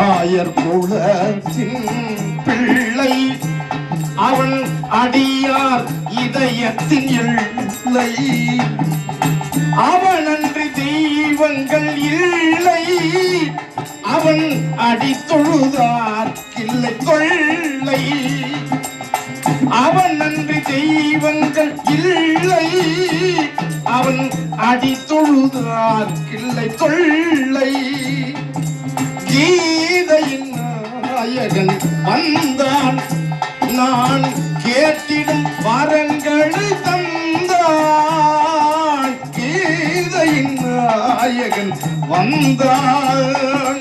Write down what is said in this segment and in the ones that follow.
ஆயர் குலத்தின் பிள்ளை அவன் அடியார் இதயத்தின் எல்லை அவனன்றி தெய்வங்கள் இல்லை அவன் அடி தொழுதார் கிள்ளை கொள்ளை அவன் அன்றி தெய்வங்கள் இல்லை அவன் அடி தொழுதார் கிள்ளை கொள்ளை கீதையின் நாயகன் வந்தான் நான் கேட்டிடும் வரங்களை தந்தான் கீதையின் நாயகன் வந்தான்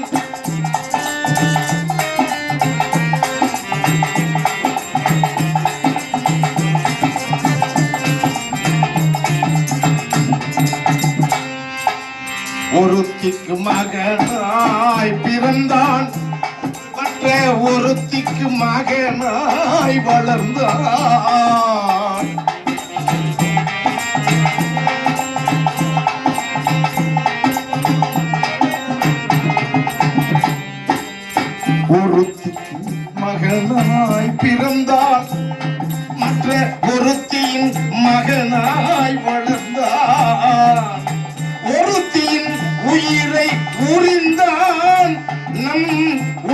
ஒருத்திக்கு மகனாய் பிறந்தான் மற்ற ஒருத்திக்கு மகனாய் வளர்ந்தான் ஒருத்திக்கு மகனாய் பிறந்தான் மற்ற ஒருத்தியின் மகனாய் வளர்ந்தான் ஒருத்தியின் உயிரை உறிந்தான் நம்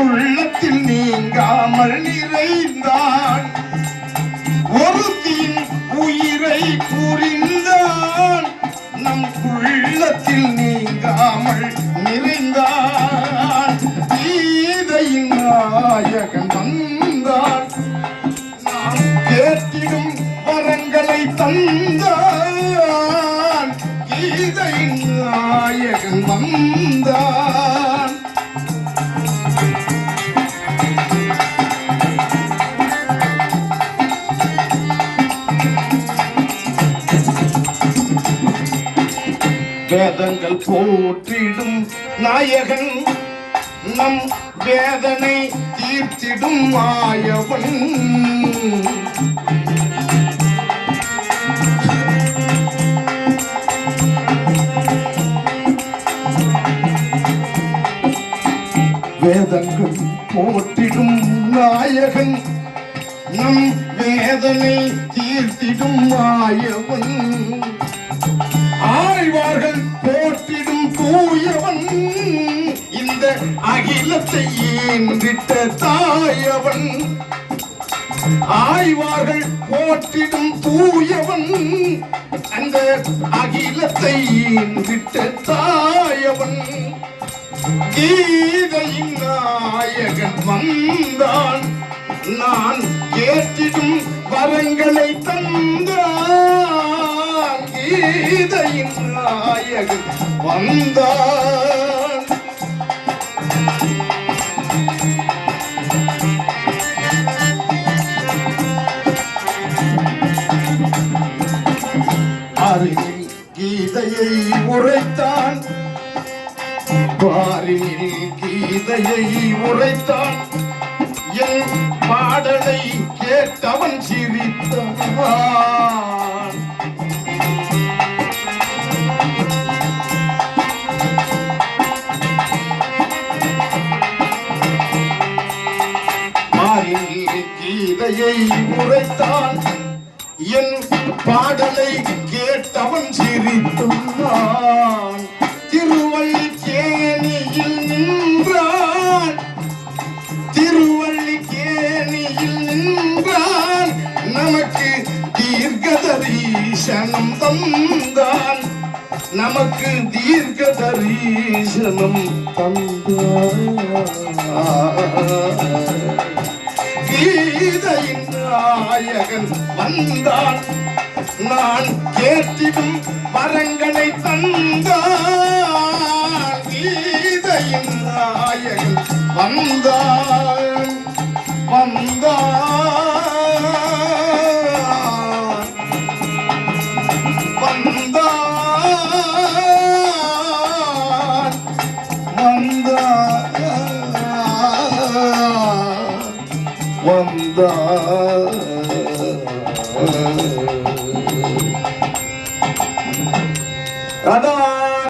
உள்ளத்தில் நீங்காமல் நிறைந்தான் ஒருத்தியின் உயிரை உறிந்தான் நம் உள்ளத்தில் நீங்காமல் நிறைந்தான் கீதையின் நாயகன் வந்தான் நாம் கேட்டிடும் வரங்களை தந்தான் கீதையின் நாயகன் வந்தான் வேதங்கள் போற்றிடும் நாயகன் நம் வேதனை தீர்த்திடும் மாயவன் வேதங்கள் போற்றிடும் நாயகன் நம் வேதனை தீர்த்திடும் மாயவன் ஆழ்வார்கள் போற்றிடும் தூயவன் இந்த அகிலத்தை ஈன்றிட்ட தாயவன் ஆழ்வார்கள் போற்றிடும் தூயவன் அந்த அகிலத்தை ஈன்றிட்ட தாயவன் கீதையின் நாயகன் வந்தான் நான் கேட்டிடும் வரங்களை தந்தான் கீதையின் நாயகன் வந்தான் அறிவில் கீதையை உரைத்தான் பாரினில் கீதையை உரைத்தான் என் பாடலை கேட்டவன் சிரித்தான் பாரினில் கீதையை உரைத்தான் என் பாடலை கேட்டவன் சிரித்தான் திருவல்லிக்கேணியில் நின்றான் திருவல்லிக்கேணியில் நின்றான் நமக்கு தீர்க்கதரிசனம் தந்தான் நமக்கு தீர்க்கதரிசனம் தந்தான் கீதையின் நாயகன் வந்தான் நான் கேட்டிடும் வரங்களை தந்தான் கீதையின் நாயகன் வந்தான் வந்தான் வந்தான் வந்தான் ரதா